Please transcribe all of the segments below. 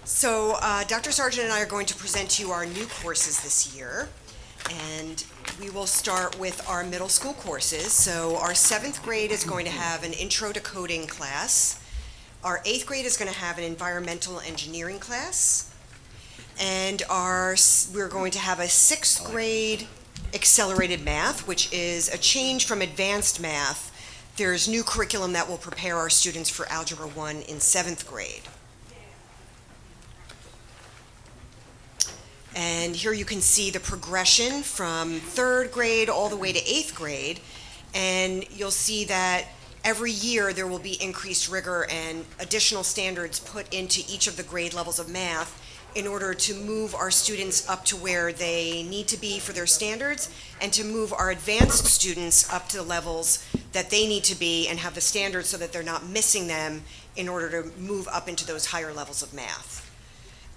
So Dr. Sargent and I are going to present to you our new courses this year, and we will start with our middle school courses. So our 7th grade is going to have an Intro to Coding class. Our 8th grade is going to have an Environmental Engineering class, and we're going to have a 6th grade Accelerated Math, which is a change from advanced math. There's new curriculum that will prepare our students for Algebra 1 in 7th grade. And here you can see the progression from 3rd grade all the way to 8th grade. And you'll see that every year there will be increased rigor and additional standards put into each of the grade levels of math in order to move our students up to where they need to be for their standards and to move our advanced students up to the levels that they need to be and have the standards so that they're not missing them in order to move up into those higher levels of math.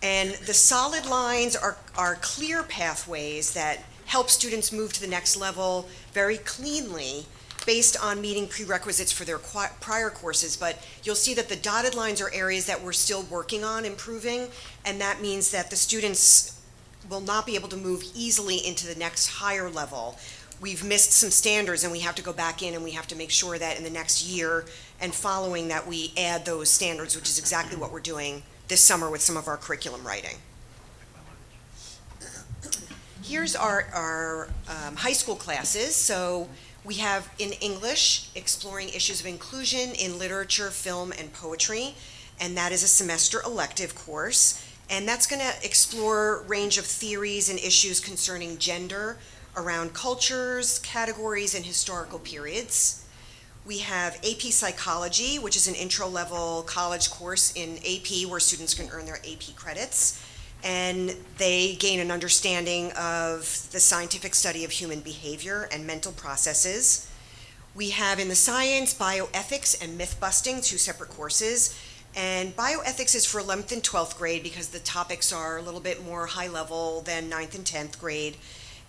And the solid lines are clear pathways that help students move to the next level very cleanly based on meeting prerequisites for their prior courses. But you'll see that the dotted lines are areas that we're still working on improving, and that means that the students will not be able to move easily into the next higher level. We've missed some standards and we have to go back in and we have to make sure that in the next year and following that we add those standards, which is exactly what we're doing this summer with some of our curriculum writing. Here's our high school classes. So we have in English, exploring issues of inclusion in literature, film, and poetry, and that is a semester elective course. And that's going to explore a range of theories and issues concerning gender around cultures, categories, and historical periods. We have AP Psychology, which is an intro-level college course in AP where students can earn their AP credits, and they gain an understanding of the scientific study of human behavior and mental processes. We have in the science, Bioethics and Myth-Busting, 2 separate courses, and Bioethics is for 11th and 12th grade because the topics are a little bit more high-level than 9th and 10th grade,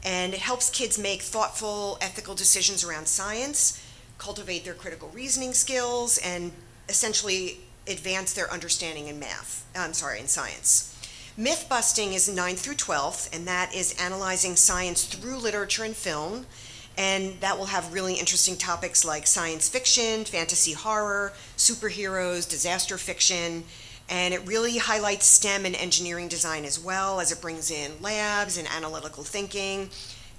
and it helps kids make thoughtful, ethical decisions around science, cultivate their critical reasoning skills, and essentially advance their understanding in science. Myth busting is 9th through 12th, and that is analyzing science through literature and film, and that will have really interesting topics like science fiction, fantasy horror, superheroes, disaster fiction, and it really highlights STEM and engineering design as well as it brings in labs and analytical thinking.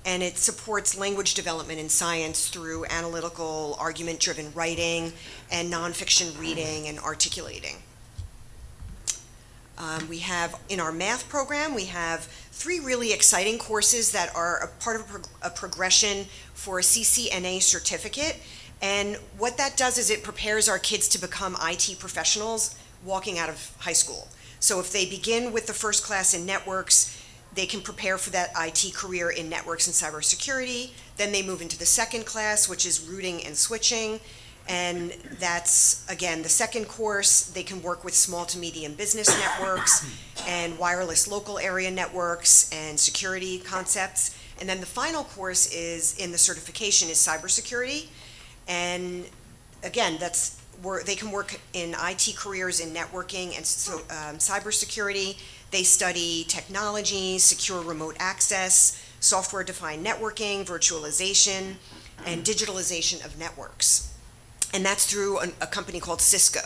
And it supports language development in science through analytical, argument-driven writing and nonfiction reading and articulating. We have, in our math program, we have 3 really exciting courses that are a part of a progression for a CCNA certificate. And what that does is it prepares our kids to become IT professionals walking out of high school. So if they begin with the first class in networks, they can prepare for that IT career in networks and cybersecurity. Then they move into the second class, which is routing and switching. And that's, again, the second course. They can work with small to medium business networks and wireless local area networks and security concepts. And then the final course is in the certification is cybersecurity. And again, that's where they can work in IT careers in networking and cybersecurity. They study technology, secure remote access, software-defined networking, virtualization, and digitalization of networks. And that's through a company called Cisco.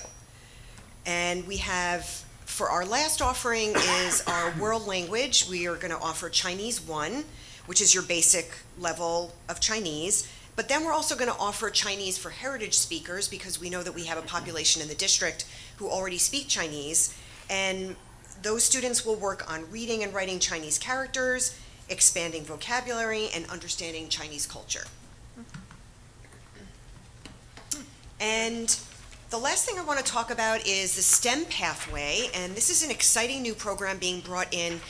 And we have, for our last offering is our world language. We are going to offer Chinese 1, which is your basic level of Chinese. But then we're also going to offer Chinese for heritage speakers because we know that we have a population in the district who already speak Chinese. And those students will work on reading and writing Chinese characters, expanding vocabulary, and understanding Chinese culture. And the last thing I want to talk about is the STEM pathway, and this is an exciting new program being brought in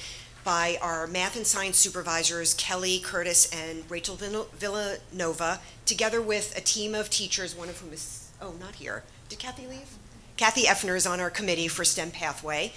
by our math and science supervisors, Kelly, Curtis, and Rachel Villanova, together with a team of teachers, one of whom is, not here. Did Kathy leave? Kathy Effner is on our committee for STEM pathway.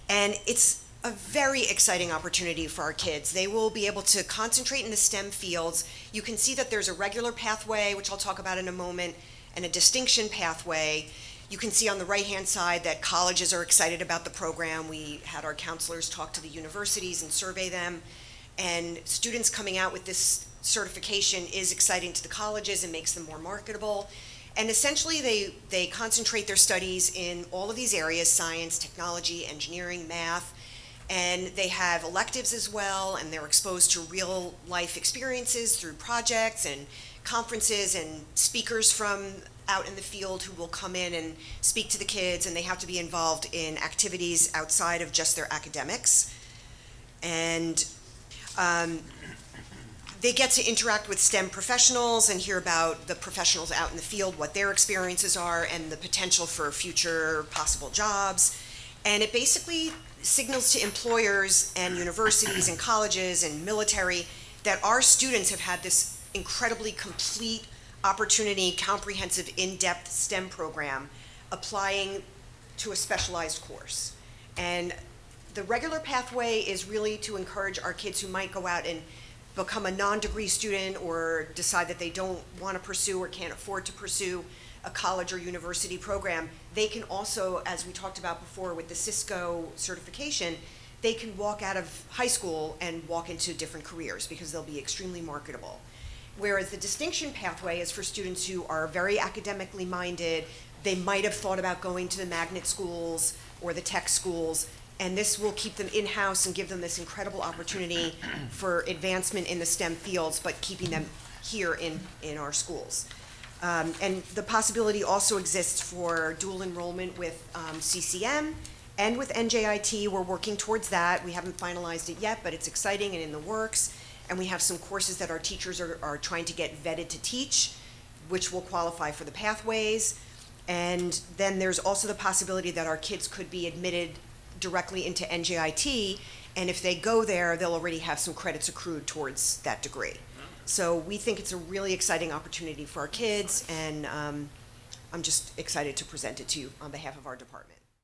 And it's a very exciting opportunity for our kids. They will be able to concentrate in the STEM fields. You can see that there's a regular pathway, which I'll talk about in a moment, and a distinction pathway. You can see on the right-hand side that colleges are excited about the program. We had our counselors talk to the universities and survey them. And students coming out with this certification is exciting to the colleges and makes them more marketable. And essentially they concentrate their studies in all of these areas: science, technology, engineering, math, and they have electives as well, and they're exposed to real life experiences through projects and conferences and speakers from out in the field who will come in and speak to the kids, and they have to be involved in activities outside of just their academics. And they get to interact with STEM professionals and hear about the professionals out in the field, what their experiences are, and the potential for future possible jobs. And it basically signals to employers and universities and colleges and military that our students have had this incredibly complete opportunity, comprehensive, in-depth STEM program applying to a specialized course. And the regular pathway is really to encourage our kids who might go out and become a non-degree student or decide that they don't want to pursue or can't afford to pursue a college or university program. They can also, as we talked about before with the Cisco certification, they can walk out of high school and walk into different careers because they'll be extremely marketable. Whereas the distinction pathway is for students who are very academically minded. They might have thought about going to the magnet schools or the tech schools, and this will keep them in-house and give them this incredible opportunity for advancement in the STEM fields, but keeping them here in our schools. And the possibility also exists for dual enrollment with CCM and with NJIT. We're working towards that. We haven't finalized it yet, but it's exciting and in the works. And we have some courses that our teachers are trying to get vetted to teach, which will qualify for the pathways. And then there's also the possibility that our kids could be admitted directly into NJIT, and if they go there, they'll already have some credits accrued towards that degree. So we think it's a really exciting opportunity for our kids, and I'm just excited to present it to you on behalf of our department.